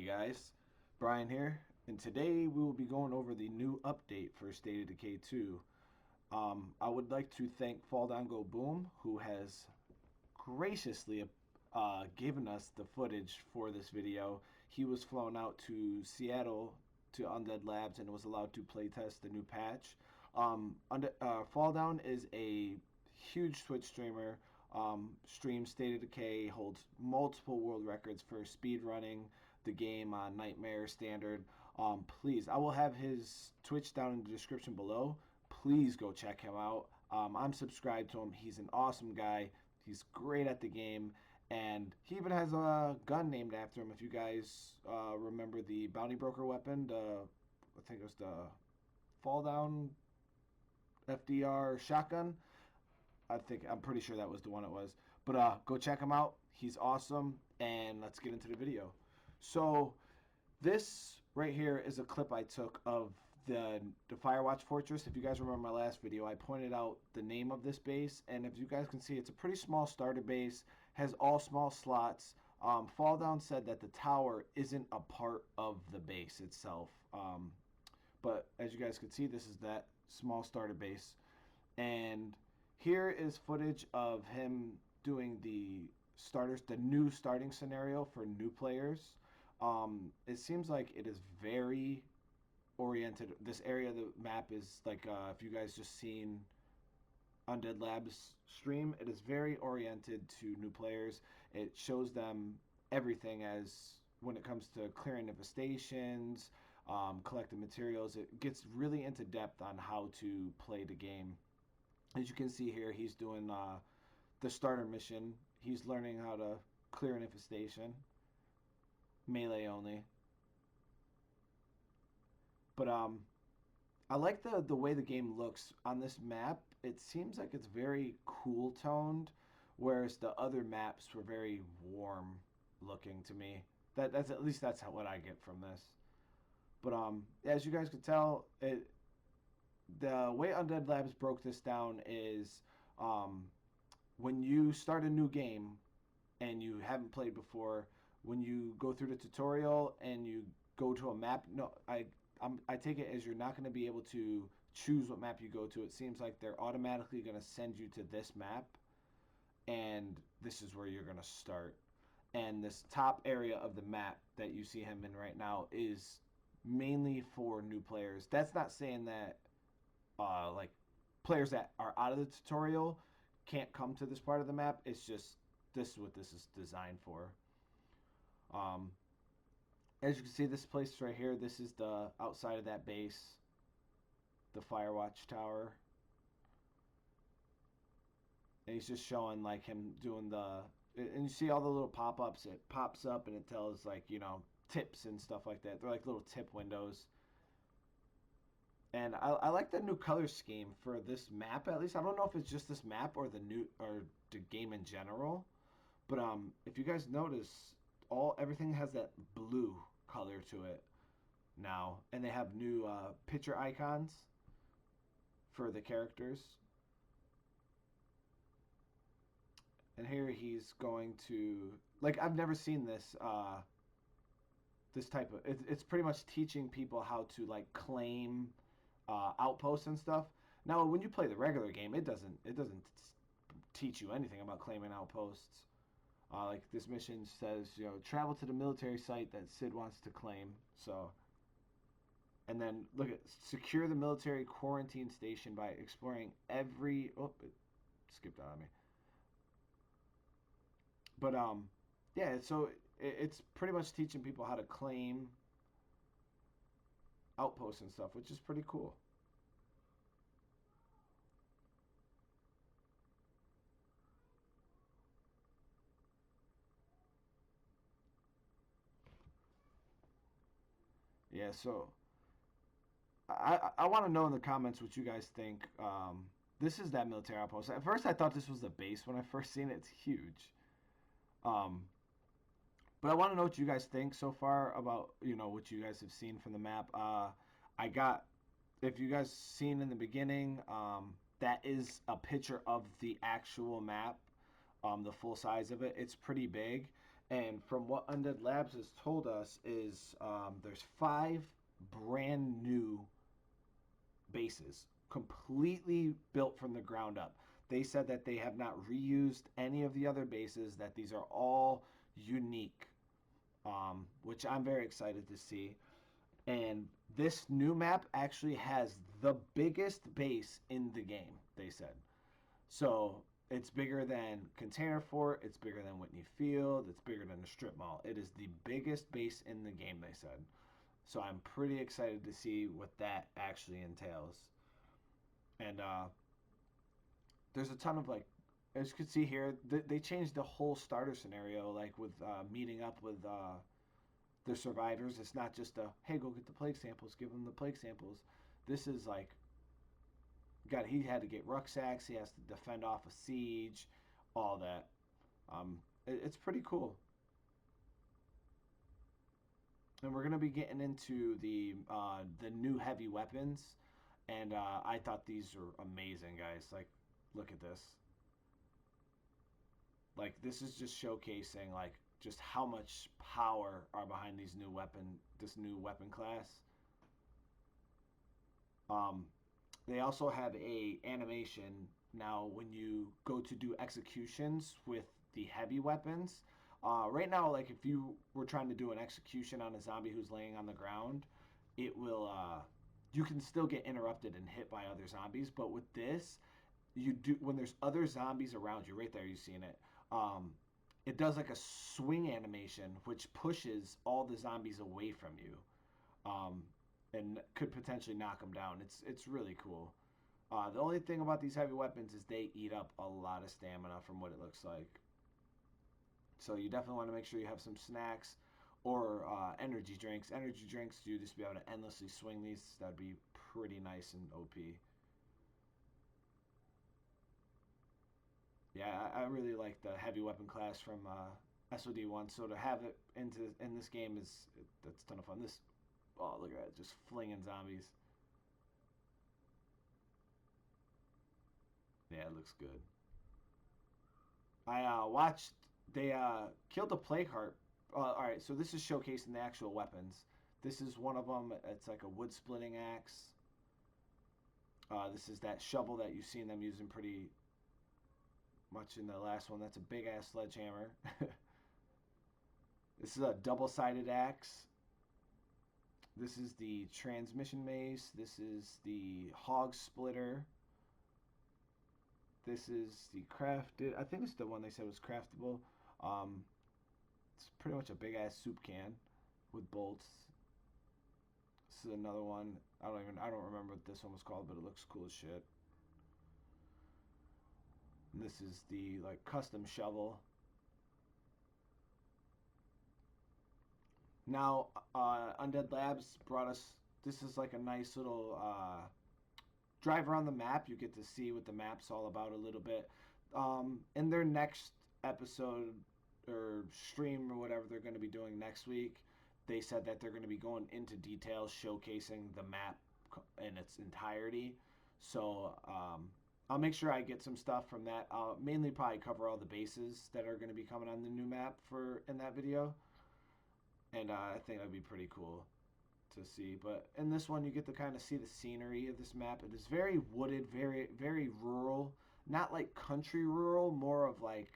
guys, Brian here, and today we will be going over the new update for State of Decay 2. I would like to thank Falldowngoboom, who has graciously given us the footage for this video. He was flown out to Seattle to Undead Labs and was allowed to playtest the new patch. Fall Down is a huge Twitch streamer. Streams State of Decay, holds multiple world records for speed running the game on Nightmare Standard. Please, I will have his Twitch down in the description below. Please go check him out. I'm subscribed to him. He's an awesome guy. He's great at the game, and he even has a gun named after him. If you guys remember the bounty broker weapon, I think it was the Fall Down FDR shotgun. I'm pretty sure that was the one it was. But go check him out. He's awesome, and let's get into the video. So this right here is a clip I took of the Firewatch Fortress. If you guys remember my last video, I pointed out the name of this base, and if you guys can see, it's a pretty small starter base, has all small slots. Fall Down said that the tower isn't a part of the base itself, but as you guys can see, this is that small starter base, and here is footage of him doing the new starting scenario for new players. It seems like it is very oriented. This area of the map is like, if you guys just seen Undead Labs stream, it is very oriented to new players. It shows them everything as when it comes to clearing infestations, collecting materials. It gets really into depth on how to play the game. As you can see here, he's doing the starter mission. He's learning how to clear an infestation. Melee only. But I like the way the game looks on this map. It seems like it's very cool toned, whereas the other maps were very warm looking to me. That's at least that's what I get from this. But as you guys could tell, the way Undead Labs broke this down is when you start a new game and you haven't played before, when you go through the tutorial and you go to a map, I take it as you're not going to be able to choose what map you go to. It seems like they're automatically going to send you to this map, and this is where you're going to start. And this top area of the map that you see him in right now is mainly for new players. That's not saying that like players that are out of the tutorial can't come to this part of the map. It's just this is what this is designed for. As you can see, this place right here, this is the outside of that base, the Firewatch Tower. And he's just showing like him doing and you see all the little pop-ups. It pops up and it tells like, tips and stuff like that. They're like little tip windows. And I like the new color scheme for this map, at least. I don't know if it's just this map or the game in general. But if you guys notice, everything has that blue color to it now, and they have new picture icons for the characters. And here he's going to, like, I've never seen this this type of, it's pretty much teaching people how to like claim outposts and stuff. Now when you play the regular game, it doesn't teach you anything about claiming outposts. Like this mission says, travel to the military site that Sid wants to claim. So, and then look at secure the military quarantine station by exploring every. Oh, it skipped out on me. But yeah. So it's pretty much teaching people how to claim outposts and stuff, which is pretty cool. Yeah, so I want to know in the comments what you guys think. This is that military outpost. At first, I thought this was the base when I first seen it. It's huge. But I want to know what you guys think so far about, what you guys have seen from the map. If you guys seen in the beginning, that is a picture of the actual map, the full size of it. It's pretty big. And from what Undead Labs has told us is there's 5 brand new bases, completely built from the ground up. They said that they have not reused any of the other bases, that these are all unique, which I'm very excited to see. And this new map actually has the biggest base in the game, they said. So it's bigger than Container Fort, it's bigger than Whitney Field, it's bigger than the Strip Mall. It is the biggest base in the game, they said. So I'm pretty excited to see what that actually entails. And there's a ton of like, as you can see here, they changed the whole starter scenario, like with meeting up with the survivors. It's not just a hey, go get the plague samples, give them the plague samples. This is like, God, he had to get rucksacks. He has to defend off a siege, all that. It's pretty cool. And we're gonna be getting into the new heavy weapons, and I thought these are amazing, guys. Like, look at this. Like, this is just showcasing like just how much power are behind this new weapon class. Um, they also have a animation now when you go to do executions with the heavy weapons. Right now, like if you were trying to do an execution on a zombie who's laying on the ground, it will. You can still get interrupted and hit by other zombies, but with this, you do when there's other zombies around you. Right there, you've seen it. Um, it does like a swing animation, which pushes all the zombies away from you. Um, and could potentially knock them down. It's really cool. The only thing about these heavy weapons is they eat up a lot of stamina from what it looks like. So you definitely want to make sure you have some snacks or energy drinks. Energy drinks, you just be able to endlessly swing these. That'd be pretty nice and OP. Yeah, I really like the heavy weapon class from SOD1. So to have it in this game that's a ton of fun. This, oh look at that, just flinging zombies. Yeah, it looks good. I watched they killed a plague heart. All right, so this is showcasing the actual weapons. This is one of them. It's like a wood splitting axe. This is that shovel that you've seen them using pretty much in the last one. That's a big ass sledgehammer. This is a double sided axe. This is the transmission mace. This is the hog splitter. This is the crafted. I think it's the one they said was craftable. Um, it's pretty much a big ass soup can with bolts. This is another one. I don't remember what this one was called, but it looks cool as shit. And this is the like custom shovel. Now, Undead Labs brought us. This is like a nice little drive around the map. You get to see what the map's all about a little bit. In their next episode or stream or whatever they're going to be doing next week, they said that they're going to be going into details showcasing the map in its entirety. So I'll make sure I get some stuff from that. I'll mainly probably cover all the bases that are going to be coming on the new map for in that video, and I think that'd be pretty cool to see. But in this one, you get to kind of see the scenery of this map. It is very wooded, very rural. Not like country rural, more of like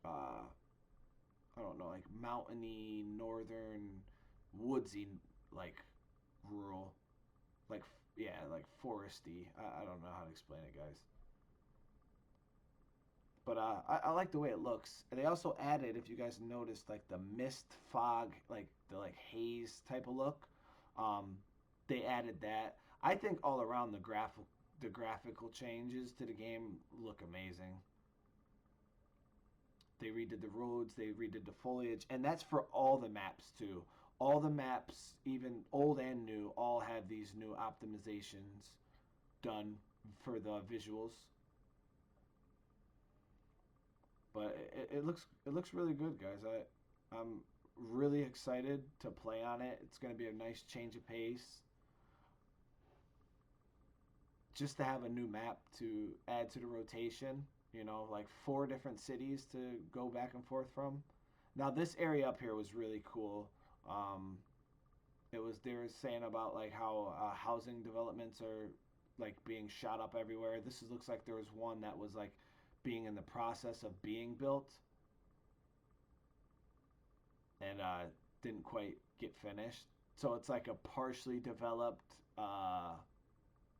I don't know, like mountainy, northern, woodsy, like rural, like yeah, like foresty. I don't know how to explain it, guys. But I like the way it looks. They also added, if you guys noticed, like the mist, fog, like the like haze type of look. Um, they added that. I think all around the graphical changes to the game look amazing. They redid the roads, they redid the foliage, and that's for all the maps too. All the maps, even old and new, all have these new optimizations done for the visuals. But it looks really good, guys. I'm really excited to play on it. It's going to be a nice change of pace. Just to have a new map to add to the rotation, you know, like 4 different cities to go back and forth from. Now this area up here was really cool. Um, it was they were saying about like how housing developments are like being shot up everywhere. Looks like there was one that was like being in the process of being built and didn't quite get finished. So it's like a partially developed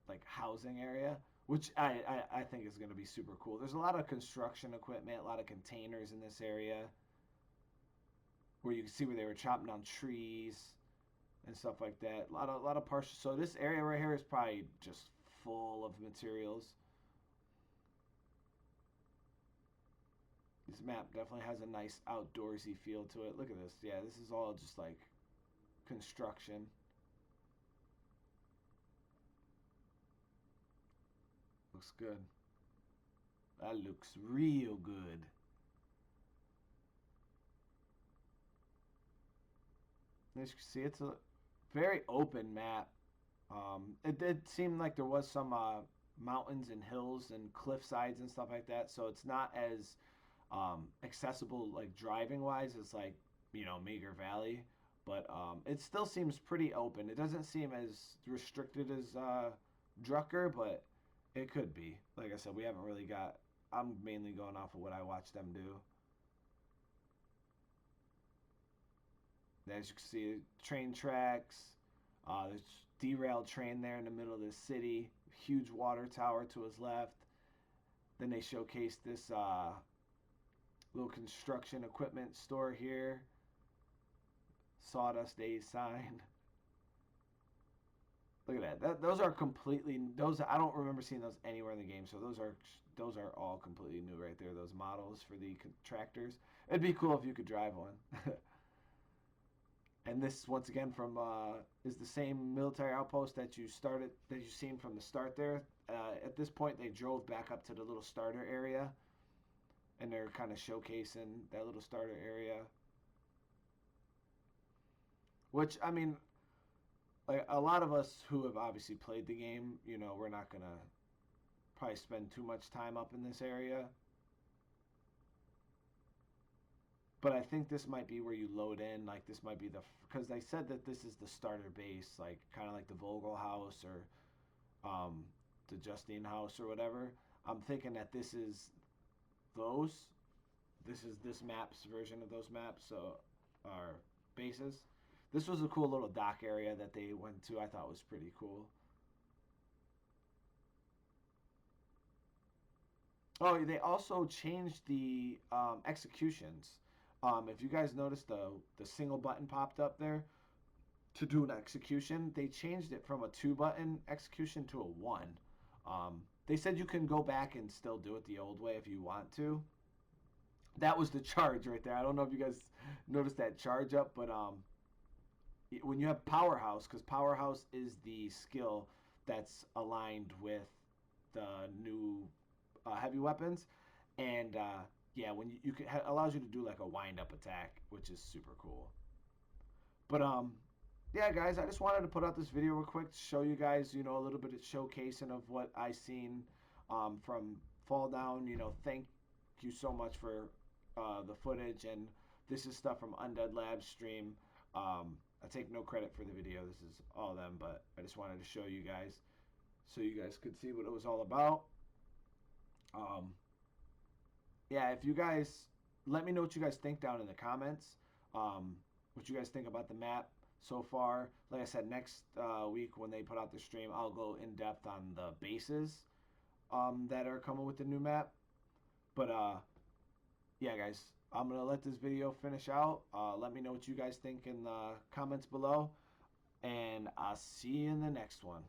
like housing area, which I think is going to be super cool. There's a lot of construction equipment, a lot of containers in this area where you can see where they were chopping down trees and stuff like that. A lot of partial. So this area right here is probably just full of materials. This map definitely has a nice outdoorsy feel to it. Look at this. Yeah, this is all just like construction. Looks good. That looks real good. As you can see, it's a very open map. It did seem like there was some mountains and hills and cliff sides and stuff like that, so it's not as accessible like driving wise as like Meager Valley, but it still seems pretty open. It doesn't seem as restricted as Drucker, but it could be. Like I said, we haven't really got. I'm mainly going off of what I watched them do. As you can see, train tracks. There's derailed train there in the middle of the city. Huge water tower to his left. Then they showcase this little construction equipment store here. Sawdust Days sign. Look at that. Those are completely those. I don't remember seeing those anywhere in the game. So those are all completely new right there. Those models for the tractors. It'd be cool if you could drive one. And this once again from is the same military outpost that you seen from the start there. At this point, they drove back up to the little starter area, and they're kind of showcasing that little starter area. Which I mean, like a lot of us who have obviously played the game, we're not gonna probably spend too much time up in this area. But I think this might be where you load in. Like this might be because they said that this is the starter base, like kind of like the Vogel house or the Justine house or whatever. I'm thinking that this is those. This is this map's version of those maps, so our bases. This was a cool little dock area that they went to. I thought was pretty cool. Oh, they also changed the executions. If you guys noticed, the single button popped up there to do an execution. They changed it from a 2-button execution to a one. They said you can go back and still do it the old way if you want to. That was the charge right there. I don't know if you guys noticed that charge up, but when you have Powerhouse, because Powerhouse is the skill that's aligned with the new heavy weapons, and yeah, when you can allows you to do like a wind up attack, which is super cool. But yeah, guys, I just wanted to put out this video real quick to show you guys, a little bit of showcasing of what I seen from Fall Down. Thank you so much for the footage, and this is stuff from Undead Labs stream. I take no credit for the video. This is all them, but I just wanted to show you guys so you guys could see what it was all about. Yeah, if you guys let me know what you guys think down in the comments. What you guys think about the map so far. Like I said, next week when they put out the stream, I'll go in depth on the bases that are coming with the new map. But yeah, guys, I'm gonna let this video finish out. Let me know what you guys think in the comments below, and I'll see you in the next one.